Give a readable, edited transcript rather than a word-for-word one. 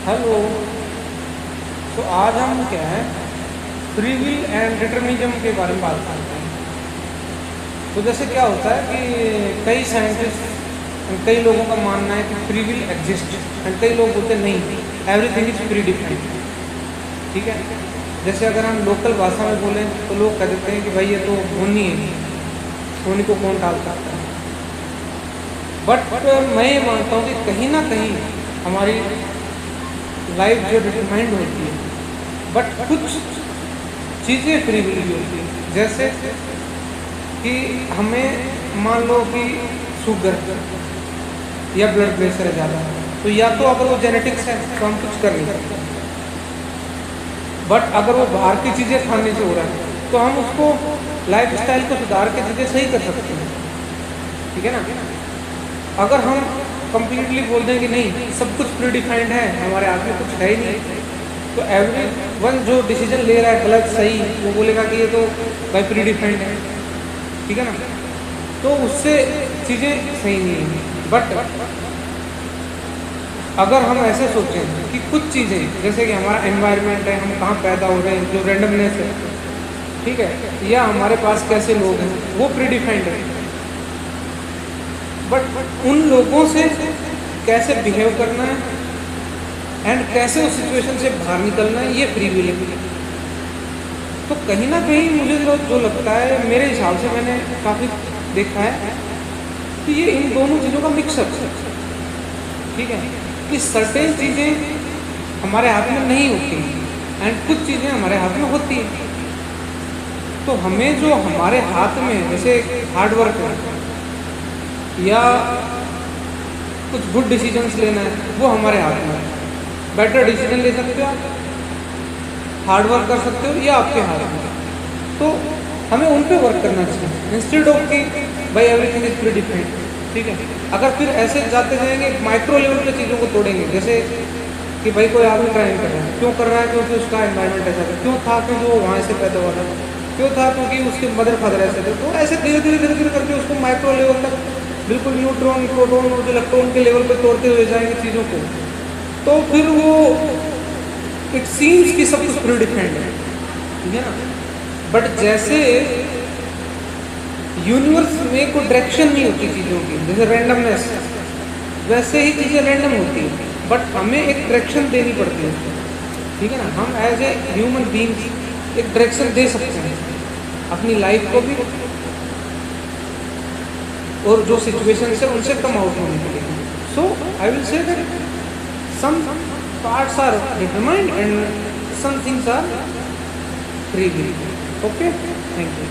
Hello. तो आज हम क्या है, फ्री विल एंड डिटर्मिनिज्म के बारे में बात करते हैं। तो जैसे क्या होता है कि कई साइंटिस्ट, कई लोगों का मानना है कि फ्री विल एग्जिस्ट, एंड कई लोग बोलते हैं नहीं, एवरीथिंग इज प्री डिफाइंड। ठीक है। जैसे अगर हम लोकल भाषा में बोलें तो लोग कह देते हैं कि भाई ये तो होनी है, होनी को कौन टालता है। बट मैं ये मानता हूँ कि कहीं ना कहीं हमारी लाइफ जो डिटरमाइंड होती है, बट कुछ चीज़ें फ्री विल भी होती है। जैसे कि हमें मान लो कि शुगर या ब्लड प्रेशर है ज़्यादा, तो या तो अगर वो जेनेटिक्स है तो हम कुछ कर नहीं सकते, बट अगर वो बाहर की चीज़ें खाने से हो रहा है तो हम उसको लाइफ स्टाइल को सुधार के चीज़ें सही कर सकते हैं। ठीक है ना। अगर हम कंप्लीटली बोल दें कि नहीं सब कुछ प्री डिफाइंड है, हमारे हाथ में कुछ है ही नहीं, तो एवरी वन जो डिसीजन ले रहा है गलत सही, वो बोलेगा कि ये तो भाई प्री डिफाइंड है। ठीक है ना। तो उससे चीज़ें सही नहीं है। बट अगर हम ऐसे सोचें कि कुछ चीज़ें जैसे कि हमारा एनवायरनमेंट है, हम कहाँ पैदा हो रहे हैं, जो रेंडमनेस है, ठीक है, या हमारे पास कैसे लोग हैं, वो प्री डिफाइंड है। बट उन लोगों से कैसे बिहेव करना है एंड कैसे उस सिचुएशन से बाहर निकलना है, ये फ्री विल है। तो कहीं ना कहीं मुझे जो लगता है, मेरे हिसाब से मैंने काफ़ी देखा है कि ये इन दोनों चीज़ों का मिक्सअप है। ठीक है, कि सर्टेन चीज़ें हमारे हाथ में नहीं होती एंड कुछ चीज़ें हमारे हाथ में होती हैं। तो हमें जो हमारे हाथ में, जैसे हार्ड वर्क है या कुछ गुड डिसीजंस लेना है, वो हमारे हाथ में है। बेटर डिसीजन ले सकते हो आप, हार्ड वर्क कर सकते हो, या आपके हाथ में। तो हमें उन पे वर्क करना चाहिए इंस्टेड ऑफ कि भाई एवरीथिंग इज प्री डिफाइंड। ठीक है। अगर फिर ऐसे जाते जाएंगे माइक्रो लेवल पे चीज़ों को तोड़ेंगे, जैसे कि भाई कोई आदमी क्राइम कर रहा है, क्यों कर रहा है? क्योंकि उसका एनवायरनमेंट ऐसा था। क्यों था? क्योंकि वो वहाँ से पैदा हुआ था। क्यों था? क्योंकि उसके मदर फादर ऐसे थे। तो ऐसे धीरे धीरे धीरे धीरे करके उसको माइक्रो लेवल तक बिल्कुल न्यूट्रॉन, प्रोटॉन और इलेक्ट्रॉन के लेवल पे तोड़ते हुए जाएंगे चीज़ों को, तो फिर वो इट सीम्स कि सब कुछ प्री डिफाइंड है। ठीक है ना। बट जैसे यूनिवर्स में कोई डायरेक्शन नहीं होती चीज़ों की, जैसे रैंडमनेस, वैसे ही चीज़ें रैंडम होती हैं, बट हमें एक डायरेक्शन देनी पड़ती है। ठीक है ना। हम एज ए ह्यूमन बींग एक डायरेक्शन दे सकते हैं अपनी लाइफ को भी, और जो सिचुएशन है उनसे कम आउट होने के लिए। So I will say that some parts are determined and some things are free will. Okay, thank you.